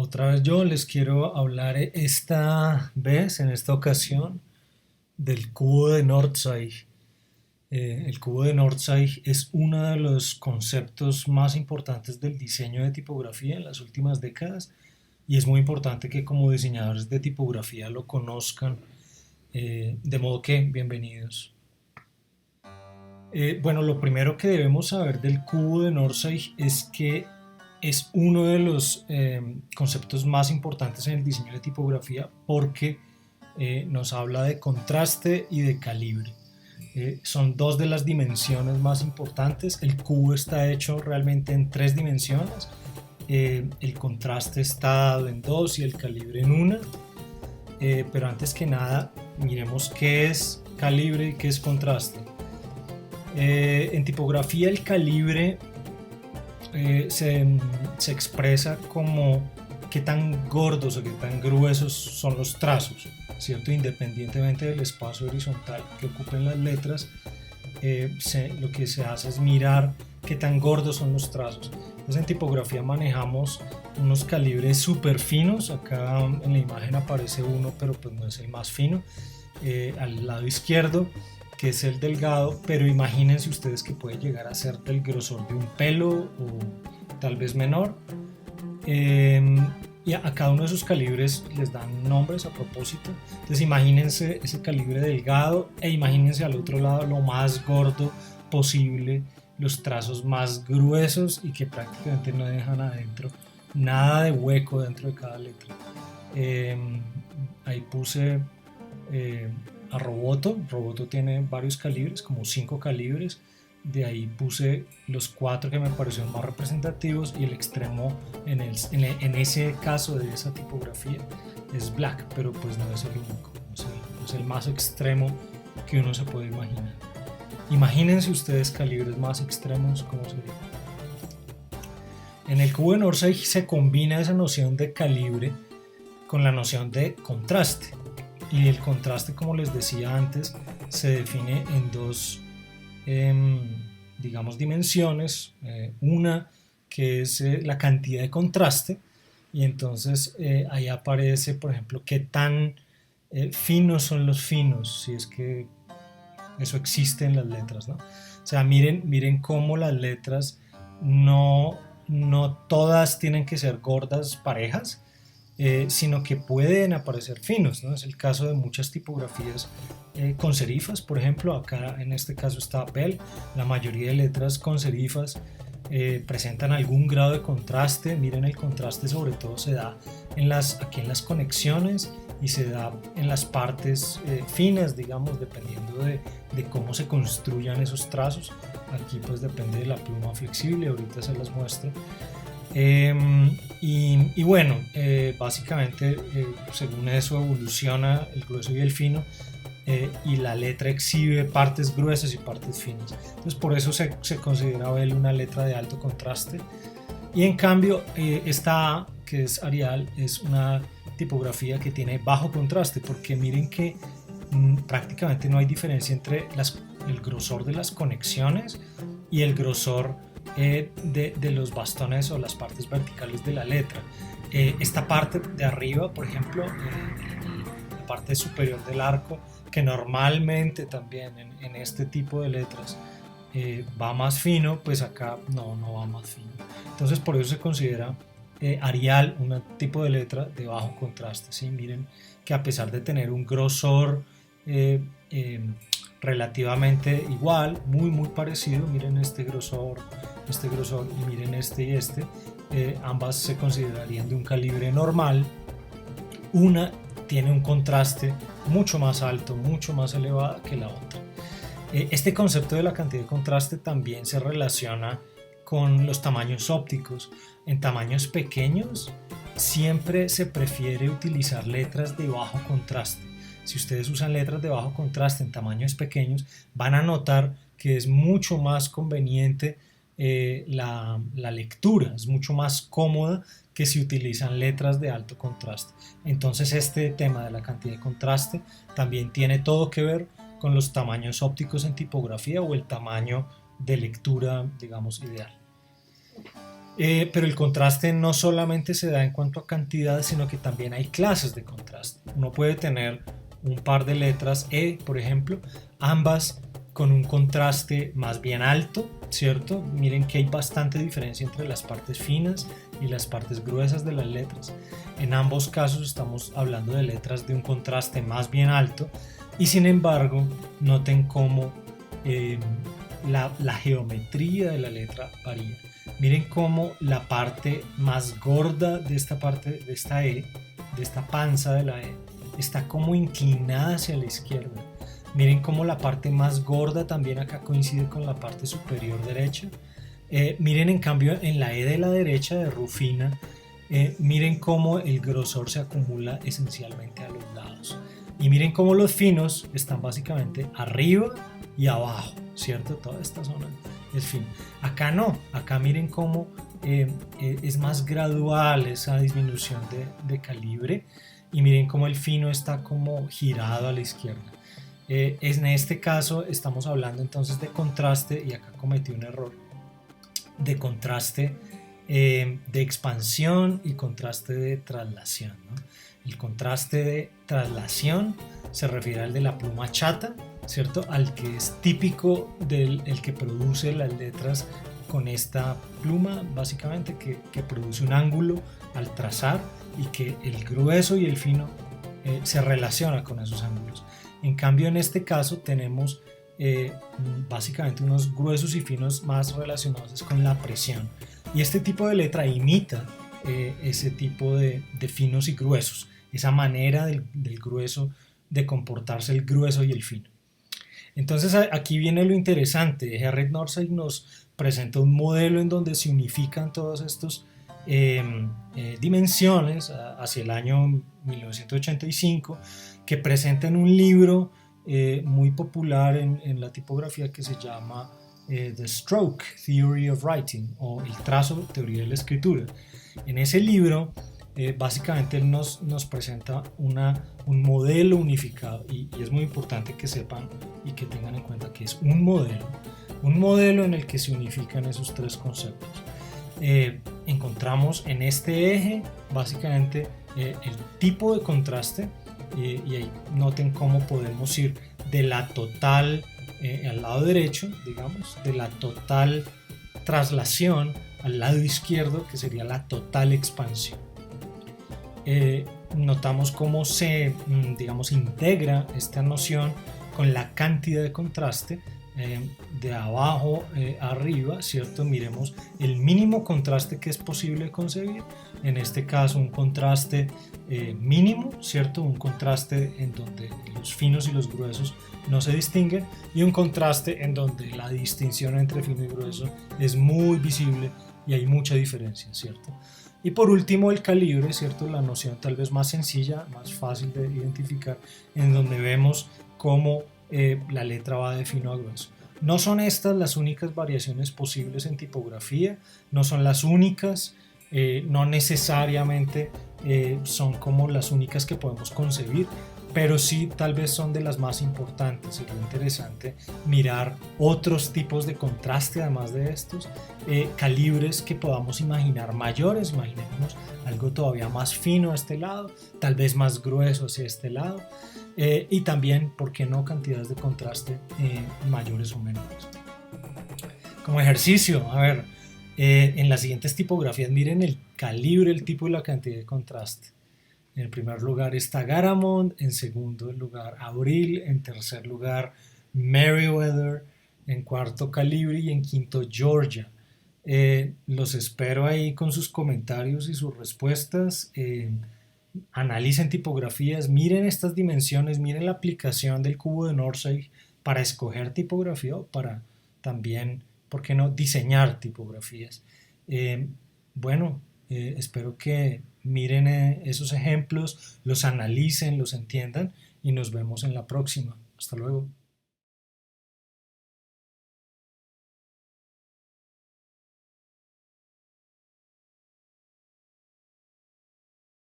Otra vez yo les quiero hablar en esta ocasión, del cubo de Nordside. El cubo de Nordside es uno de los conceptos más importantes del diseño de tipografía en las últimas décadas y es muy importante que como diseñadores de tipografía lo conozcan. De modo que, bienvenidos. Bueno, lo primero que debemos saber del cubo de Nordside es que es uno de los conceptos más importantes en el diseño de tipografía porque nos habla de contraste y de calibre. Son dos de las dimensiones más importantes. El cubo está hecho realmente en tres dimensiones. El contraste está dado en dos y el calibre en una. Pero antes que nada, miremos qué es calibre y qué es contraste. En tipografía el calibre se expresa como qué tan gordos o qué tan gruesos son los trazos, ¿cierto? Independientemente del espacio horizontal que ocupen las letras, lo que se hace es mirar qué tan gordos son los trazos. Entonces en tipografía manejamos unos calibres súper finos. Acá en la imagen aparece uno, pero pues no es el más fino, al lado izquierdo, que es el delgado, pero imagínense ustedes que puede llegar a ser del grosor de un pelo o tal vez menor. Y a cada uno de esos calibres les dan nombres a propósito. Entonces imagínense ese calibre delgado e imagínense al otro lado lo más gordo posible, los trazos más gruesos y que prácticamente no dejan adentro nada de hueco dentro de cada letra. Ahí puse a Roboto. Roboto tiene varios calibres, como 5 calibres. De ahí puse los 4 que me parecieron más representativos y el extremo en ese caso de esa tipografía es Black, pero pues no es el único, no es el más extremo que uno se puede imaginar. Imagínense ustedes calibres más extremos, ¿cómo sería? En el cubo de Nordside se combina esa noción de calibre con la noción de contraste. Y el contraste, como les decía antes, se define en dos digamos dimensiones. Una que es la cantidad de contraste, y entonces ahí aparece, por ejemplo, qué tan finos son los finos, si es que eso existe en las letras, ¿no? O sea, miren cómo las letras no todas tienen que ser gordas parejas, sino que pueden aparecer finos, ¿no? Es el caso de muchas tipografías con serifas, por ejemplo. Acá en este caso está Bell. La mayoría de letras con serifas presentan algún grado de contraste. Miren, el contraste sobre todo se da aquí en las conexiones y se da en las partes finas, digamos, dependiendo de cómo se construyan esos trazos. Aquí pues depende de la pluma flexible, ahorita se las muestro. Y bueno, básicamente según eso evoluciona el grueso y el fino, y la letra exhibe partes gruesas y partes finas. Entonces por eso se considera Bell una letra de alto contraste. Y en cambio esta A, que es Arial, es una tipografía que tiene bajo contraste, porque miren que prácticamente no hay diferencia entre el grosor de las conexiones y el grosor de los bastones o las partes verticales de la letra. Esta parte de arriba, por ejemplo, la parte superior del arco, que normalmente también en este tipo de letras va más fino, pues acá no va más fino. Entonces por eso se considera Arial un tipo de letra de bajo contraste, ¿sí? Miren que a pesar de tener un grosor relativamente igual, muy parecido, miren este grosor y miren este y este, ambas se considerarían de un calibre normal. Una tiene un contraste mucho más alto, mucho más elevado que la otra. Este concepto de la cantidad de contraste también se relaciona con los tamaños ópticos. En tamaños pequeños siempre se prefiere utilizar letras de bajo contraste. Si ustedes usan letras de bajo contraste en tamaños pequeños, van a notar que es mucho más conveniente la lectura, es mucho más cómoda que si utilizan letras de alto contraste. Entonces este tema de la cantidad de contraste también tiene todo que ver con los tamaños ópticos en tipografía o el tamaño de lectura, digamos, ideal. Pero el contraste no solamente se da en cuanto a cantidad, sino que también hay clases de contraste. Uno puede tener un par de letras E, por ejemplo, ambas con un contraste más bien alto, ¿cierto? Miren que hay bastante diferencia entre las partes finas y las partes gruesas de las letras. En ambos casos estamos hablando de letras de un contraste más bien alto y sin embargo noten cómo la geometría de la letra varía. Miren cómo la parte más gorda de esta parte, de esta E, de esta panza de la E, está como inclinada hacia la izquierda. Miren cómo la parte más gorda también acá coincide con la parte superior derecha. Miren en cambio en la E de la derecha de Rufina, miren cómo el grosor se acumula esencialmente a los lados. Y miren cómo los finos están básicamente arriba y abajo, ¿cierto? Toda esta zona es fino. Acá no, acá miren cómo es más gradual esa disminución de calibre y miren cómo el fino está como girado a la izquierda. En este caso estamos hablando entonces de contraste y acá cometí un error de contraste de expansión y contraste de traslación, ¿no? El contraste de traslación se refiere al de la pluma chata, ¿cierto? Al que es típico del el que produce las letras con esta pluma, básicamente, que produce un ángulo al trazar y que el grueso y el fino se relaciona con esos ángulos. En cambio, en este caso tenemos básicamente unos gruesos y finos más relacionados con la presión. Y este tipo de letra imita ese tipo de finos y gruesos, esa manera del grueso de comportarse el grueso y el fino. Entonces aquí viene lo interesante. Gerrit Norsay nos presenta un modelo en donde se unifican todas estas dimensiones hacia el año 1985, que presenta en un libro muy popular en la tipografía que se llama The Stroke Theory of Writing, o el trazo teoría de la escritura. En ese libro básicamente él nos presenta un modelo unificado y es muy importante que sepan y que tengan en cuenta que es un modelo en el que se unifican esos tres conceptos. Encontramos en este eje básicamente el tipo de contraste y ahí noten cómo podemos ir de la total al lado derecho, digamos, de la total traslación al lado izquierdo, que sería la total expansión. Notamos cómo se, digamos, integra esta noción con la cantidad de contraste de abajo arriba, ¿cierto? Miremos el mínimo contraste que es posible concebir, en este caso un contraste mínimo, ¿cierto? Un contraste en donde los finos y los gruesos no se distinguen y un contraste en donde la distinción entre fino y grueso es muy visible y hay mucha diferencia, ¿cierto? Y por último el calibre, ¿cierto? La noción tal vez más sencilla, más fácil de identificar, en donde vemos cómo la letra va de fino a grueso. No son estas las únicas variaciones posibles en tipografía, no son las únicas, no necesariamente son como las únicas que podemos concebir, pero sí tal vez son de las más importantes. Sería interesante mirar otros tipos de contraste además de estos, calibres que podamos imaginar mayores, imaginemos algo todavía más fino a este lado, tal vez más grueso hacia este lado, y también, ¿por qué no?, cantidades de contraste mayores o menores. Como ejercicio, a ver, en las siguientes tipografías miren el calibre, el tipo y la cantidad de contraste. En primer lugar está Garamond, en segundo lugar Abril, en tercer lugar Meriwether, en cuarto Calibri y en quinto Georgia. Los espero ahí con sus comentarios y sus respuestas. Analicen tipografías, miren estas dimensiones, miren la aplicación del cubo de Norsay para escoger tipografía o para también, ¿por qué no?, diseñar tipografías. Espero que miren esos ejemplos, los analicen, los entiendan y nos vemos en la próxima. Hasta luego.